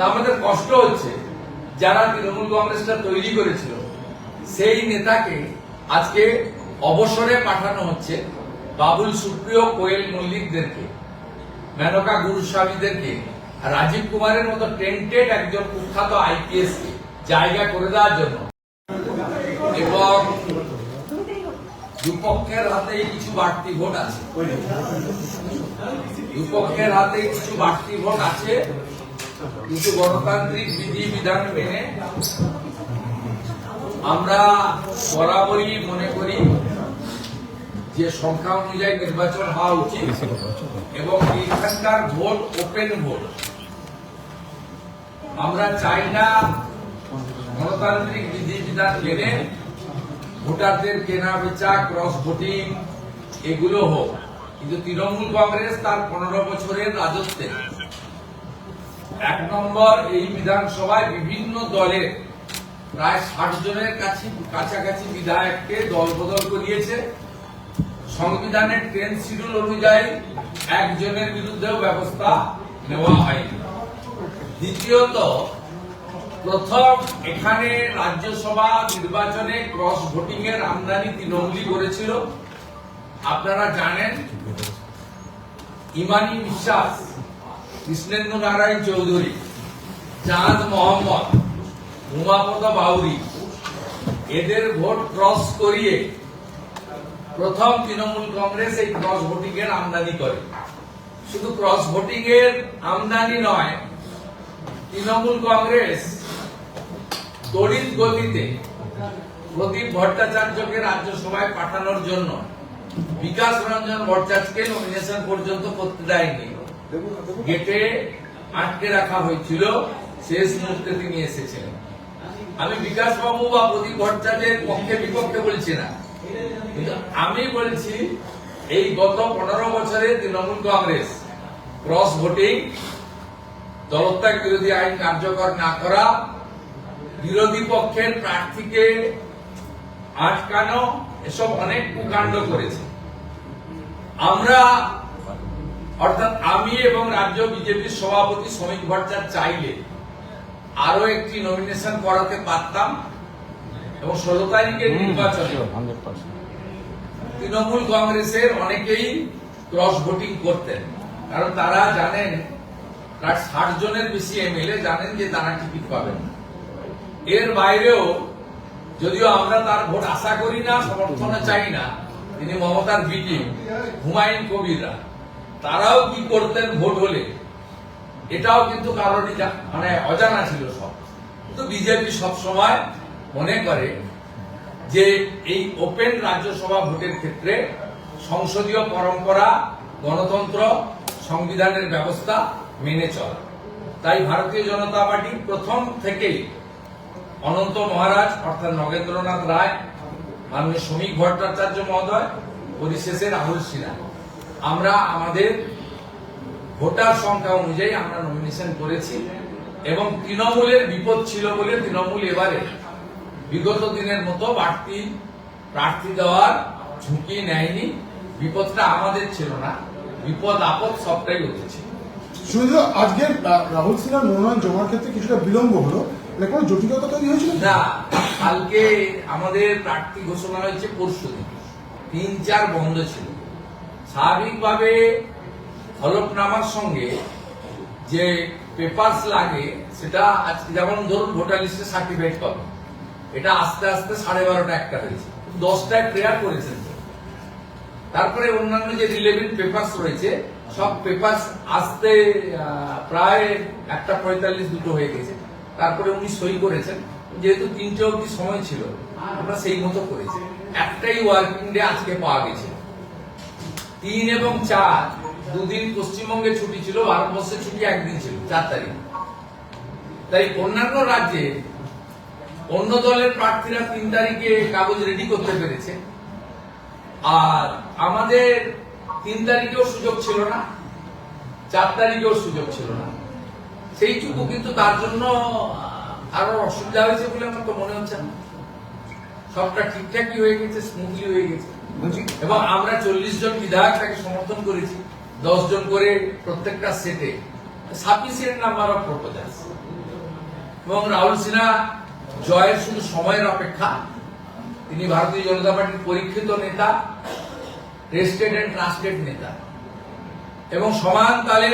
আমাদের কষ্ট হচ্ছে যারা তৃণমূল কংগ্রেসটা তৈরি করেছিল সেই নেতাকে আজকে অবসরে পাঠানো হচ্ছে, বাবুল সুপ্রিয়, কোয়েল মল্লিকদেরকে, মেনকা গুরুস্বামীদেরকে, রাজীব কুমারের মতো টেন্টেড একজন কুখ্যাত আইপিএস কে জায়গা করে দেওয়ার জন্য। এবং দুপক্ষের হাতে কিছু বাড়তি ভোট আছে, দুপক্ষের হাতে কিছু বাড়তি ভোট আছে, কিন্তু গণতান্ত্রিক বিধি বিধান মেনে আমরা বরাবরই মনে করি যে সংখ্যা অনুযায়ী নির্বাচন হওয়া উচিত এবং এখানকার ভোট ওপেন ভোট। আমরা চাই না গণতান্ত্রিক বিধি বিধান মেনে ভোটারদের কেনা বেচা, ক্রস ভোটিং এগুলো হোক। কিন্তু তৃণমূল কংগ্রেস তার 15 বছরের রাজত্বে 1 নম্বর এই বিধানসভায় বিভিন্ন দলের প্রায় 60 জনের কাছাকাছি বিধায়ককে দল বদল করিয়েছে। সংবিধানের 10 শিডিউল অনুযায়ী একজনের বিরুদ্ধেও ব্যবস্থা নেওয়া হয়নি। দ্বিতীয়ত, প্রথম এখানে রাজ্যসভা নির্বাচনে ক্রস ভোটিং এর আমদানি তৃণমূলই করেছিল। আপনারা জানেন ইমানি বিশ্বাস, কৃষ্ণেন্দু নারায়ণ চৌধুরী, চাঁদ মোহাম্মদ, উমাপদ বাউরি এদের ভোট ক্রস করিয়ে প্রথম তৃণমূল কংগ্রেস এই ক্রস ভোটিং এর আমদানি করে। শুধু ক্রস ভোটিং এর আমদানি নয়, তৃণমূল কংগ্রেস তড়িৎ গতিতে প্রদীপ ভট্টাচার্যকে রাজ্যসভায় পাঠানোর জন্য বিকাশ রঞ্জন ভট্টাচার্যকে নমিনেশন পর্যন্ত করতে দেয়নি, গেটে আটকে রাখা হয়েছিল। শেষ মুহূর্তে তিনি এসেছিলেন। আমি বিকাশ বাবু বা প্রদীপ ভট্টাচার্যের পক্ষে বিপক্ষে বলছি না, কিন্তু আমি বলছি এই গত 15 বছরে তৃণমূল কংগ্রেস ক্রস ভোটিং, দলত্যাগ বিরোধী আইন কার্যকর না করা, বিরোধী পক্ষের প্রার্থীকে আটকানো, এসব অনেক কুকাণ্ড করেছে। আমরা অর্থাৎ আমি এবং রাজ্য বিজেপির সভাপতি শ্রমিক ভট্টাচার্য চাইলে আরো একটি নমিনেশন করাতে পারতাম এবং 16 তারিখের নির্বাচনে তৃণমূল কংগ্রেসের অনেকেই ক্রস ভোটিং করতেন, কারণ তারা জানেন প্রায় 60 জনের বেশি এমএলএ জানেন যে তারা টিকিট পাবেন না। এর বাইরেও যদিও আমরা তার ভোট আশা করি না, সমর্থনে চাই না, তিনি মমতার বিটি হুমায়ুন কবিররা তারাও কি করতেন ভোট হলে, এটাও কিন্তু কারণই মানে অজানা ছিল সব। কিন্তু বিজেপি সবসময় মনে করে যে এই ওপেন রাজ্যসভা ভোটের ক্ষেত্রে সংসদীয় পরম্পরা, গণতন্ত্র, সংবিধানের ব্যবস্থা মেনে চলা। তাই ভারতীয় জনতা পার্টি প্রথম থেকেই অনন্ত মহারাজ অর্থাৎ নগেন্দ্রনাথ রায়, মাননীয় শ্রমিক ভট্টাচার্য মহোদয়, পরিশেষে রাহুল সিনহা, আমরা আমাদের ভোটার সংখ্যা অনুযায়ী আমরা নমিনেশন করেছি এবং তৃণমূলের বিপদ ছিল বলে তৃণমূল এবারে বিগত দিনের মতো বাড়তি প্রার্থী দেওয়ার ঝুঁকি নেয়নি। বিপদটা আমাদের ছিল না, বিপদ আপদ সবটাই উঠেছে। শুধু আজকে রাহুল সিনহার মনোনয়ন জমার ক্ষেত্রে কিছুটা বিলম্ব হলো, কোনো জটিলতা তৈরি হয়েছিল না। কালকে আমাদের প্রার্থী ঘোষণা হয়েছে পরশুদিন, 3-4 বন্ধ ছিল। স্বাভাবিকভাবে হলফনামার সঙ্গে যে পেপারস লাগে সেটা আজকে যেমন ধরুন ভোটার লিস্টে সার্টিফাইড কপি, এটা আস্তে আস্তে 12:30টা 1টা হয়েছে, 10টায় প্রেয়ার করেছেন। তারপরে অন্যান্য যে রিলেভেন্ট পেপারস রয়েছে সব পেপারস আসতে প্রায় 1:45 2টো হয়ে গেছে। তারপরে উনি সই করেছেন, যেহেতু 3টে অবধি সময় ছিল আমরা সেই মতো করেছি। একটাই ওয়ার্কিং ডে আজকে পাওয়া গেছে। 3 এবং 4 দুদিন পশ্চিমবঙ্গে ছুটি ছিল, ভারতবর্ষে ছুটি একদিন ছিল, 4 তারিখ। তাই অন্যান্য রাজ্যে অন্য দলের প্রার্থীরা 3 তারিখে কাগজ রেডি করতে পেরেছে, আর আমাদের 3 তারিখেও সুযোগ ছিল না, 4 তারিখেও সুযোগ ছিল না। সেইটুকু কিন্তু তার জন্য আরো অসুবিধা হয়েছে বলে আমার তো মনে হচ্ছে না। সবটা ঠিকঠাকই হয়ে গেছে, স্মুথলি হয়ে গেছে এবং আমরা 40 জন বিধায়ক তাকে সমর্থন করেছি, 10 জন করে প্রত্যেকটা সেটে, সাফিসিয়েন্ট নাম্বার অফ প্রপোজালস। এবং রাহুল সিনহা জয়ের শুধু সময়ের অপেক্ষা। তিনি ভারতীয় জনতা পার্টির পরীক্ষিত নেতা, টেস্টেড এন্ড ট্রাস্টেড নেতা, এবং সমান তালে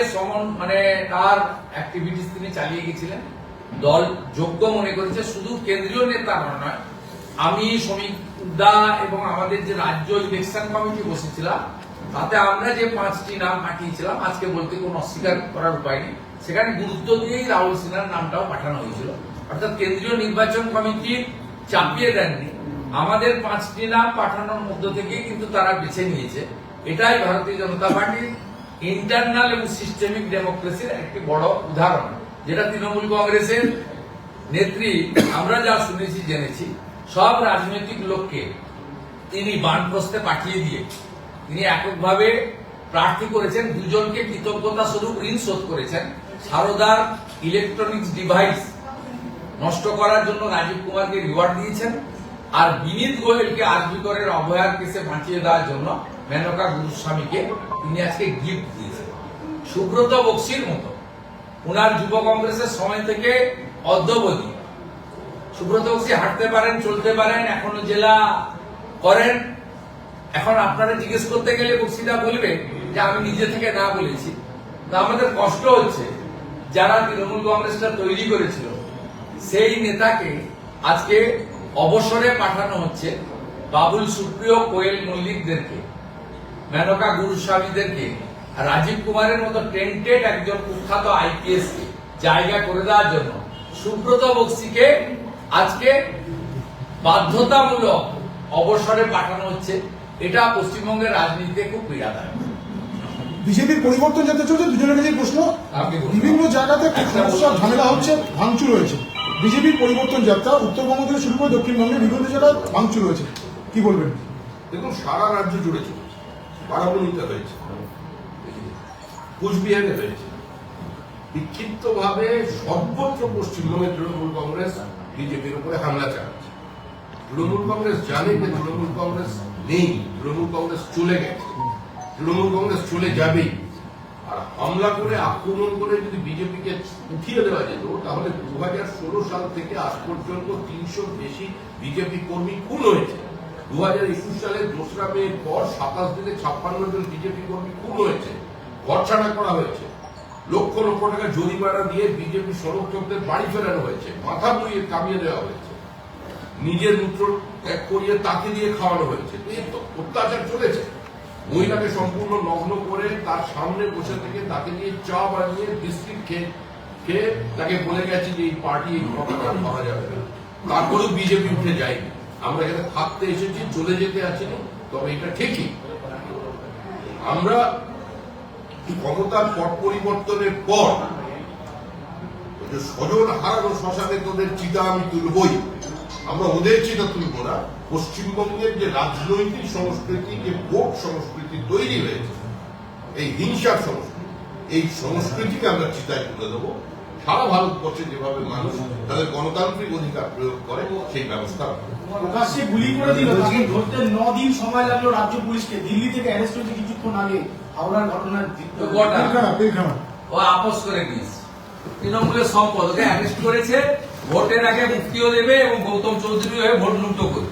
তার অ্যাক্টিভিটিস তিনি চালিয়ে গেছিলেন। দল যোগ্য মনে করেছে, শুধু কেন্দ্রীয় নেতা নয়, আমি শ্রমিক দা এবং আমাদের যে রাজ্য ইলেকশন কমিটি বসেছিলাম, তাতে আমরা যে 5টি নাম পাঠিয়েছিলাম, আজকে বলতে কোনো অস্বীকার করার উপায় নেই, সেখানে গুরুত্ব দিয়েই রাহুল সিনহার নামটাও পাঠানো হয়েছিল। অর্থাৎ কেন্দ্রীয় নির্বাচন কমিটি চাপিয়ে দেননি, আমাদের 5টি নাম পাঠানোর মধ্য থেকে কিন্তু তারা বেছে নিয়েছে। এটাই ভারতীয় জনতা পার্টির ইন্টারনাল এবং সিস্টেমিক ডেমোক্রেসির একটি বড় উদাহরণ, যেটা তৃণমূল কংগ্রেসের নেত্রী, আমরা যা শুনেছি জেনেছি, সব রাজনৈতিক লোককে তিনি বানপ্রস্থে পাঠিয়ে দিয়ে তিনি এককভাবে প্রার্থী করেছেন। দুজনকে কৃতজ্ঞতা স্বরূপ ঋণ শোধ করেছেন। সারদার ইলেকট্রনিক্স ডিভাইস নষ্ট করার জন্য রাজীব কুমারকে রিওয়ার্ড দিয়েছেন, আর বিনীত গোয়েলকে আরজিকরের অভয়ার কেসে বাঁচিয়ে দেওয়ার জন্য মেনকা গুরুস্বামীকে তিনি আজকে গিফট দিয়েছেন। সুব্রত বক্সির মতো উনার যুব কংগ্রেসের সময় থেকে অদ্যবধি সুব্রত বক্সি হাঁটতে পারেন, চলতে পারেন, এখনো জেলা করেন। এখন আপনারা জিজ্ঞেস করতে গেলে বক্সিদা বলবে যে আমি নিজে থেকে না বলেছি। তা আমাদের কষ্ট হচ্ছে, যারা তৃণমূল কংগ্রেসটা তৈরি করেছিল সেই নেতাকে আজকে অবসরে পাঠানো হচ্ছে। বাবুল সুপ্রিয়, কোয়েল মল্লিকদেরকে, মেনকা গুরুস্বামীদেরকে, রাজীব কুমারের মতো টেন্টেড একজন কুখ্যাত আইপিএস কে জায়গা করে দেওয়ার জন্য সুব্রত বক্সিকে আজকে বাধ্যতামূলক অবসরে পাঠানো হচ্ছে। এটা পশ্চিমবঙ্গের রাজনীতিতে খুব পীড়াদায়ক। বিজেপির পরিবর্তন যাতে চলছে, দুজনের কাছে প্রশ্ন, বিভিন্ন জায়গাতে সমস্যা ঝামেলা হচ্ছে, ভাঙচুর হয়েছে। বিজেপির পরিবর্তন যাত্রা উত্তরবঙ্গ থেকে শুরু করে দক্ষিণবঙ্গের বিভিন্ন জায়গায় ভাঙচুর হয়েছে, কি বলবেন? দেখুন, সারা রাজ্য জুড়ে চলেছে। বারাবণীতে হয়েছে, কুচবিহারে হয়েছে, বিক্ষিপ্ত ভাবে সর্বত্র পশ্চিমবঙ্গের তৃণমূল কংগ্রেস বিজেপির উপরে হামলা চালাচ্ছে। তৃণমূল কংগ্রেস জানে যে তৃণমূল কংগ্রেস নেই, তৃণমূল কংগ্রেস চলে গেছে, তৃণমূল কংগ্রেস চলে যাবেই। আর হামলা করে, আক্রমণ করে যদি বিজেপিকে উঠিয়ে দেওয়া যেত, তাহলে 2016 সাল থেকে আজ পর্যন্ত 300 বেশি বিজেপি কর্মী খুন হয়েছে। 2021 সালের 2রা মের পর 27 দিনে 56 জন বিজেপি কর্মী খুন হয়েছে, ঘরছাড়া করা হয়েছে, লক্ষ লক্ষ টাকা জরিমানা দিয়ে বিজেপি সমর্থকদের বাড়ি ফেরানো হয়েছে, মাথা বইয়ে কামিয়ে দেওয়া হয়েছে, নিজের মূত্র ত্যাগ করিয়ে তাকে দিয়ে খাওয়ানো হয়েছে। এই তো অত্যাচার চলেছে। মহিলাকে সম্পূর্ণ নগ্ন করে তার সামনে বসে থেকে তাকে দিয়ে চা বানিয়ে বিস্কিট খেয়ে তাকে বলে গেছে যে এই পার্টি এই ক্ষমতা পাওয়া যাবে না। তারপরেও বিজেপি উঠে যায়নি। আমরা এখানে থাকতে এসেছি, চলে যেতে আসিনি। তবে এটা ঠিকই, আমরা ক্ষমতার পট পরিবর্তনের পর স্বজন হারানো শ্মশানে তোদের চিতা আমি তুলবই। আমরা ওদের চিতা তুলব না। পশ্চিমবঙ্গের যে রাজনৈতিক সংস্কৃতি, যে ভোট সংস্কৃতি তৈরি হয়েছে, এই হিংসার সংস্কৃতি, এই সংস্কৃতিকে আমরা চিতায় তুলে দেবো। সারা ভারতবর্ষে যেভাবে মানুষ তাদের গণতান্ত্রিক অধিকার প্রয়োগ করে, সেই ব্যবস্থা প্রকাশ্যে গুলি করে দিল, তাকে ধরতে 9 দিন সময় লাগলো রাজ্য পুলিশকে। দিল্লি থেকে অ্যারেস্ট হয়েছে কিছুক্ষণ আগে, হাওড়ার ঘটনার ও আপোষ করে দিয়েছে। তৃণমূলের সম্পদ, ওকে অ্যারেস্ট করেছে, ভোটের আগে মুক্তিও দেবে এবং গৌতম চৌধুরী হয়ে ভোট লুট করবে।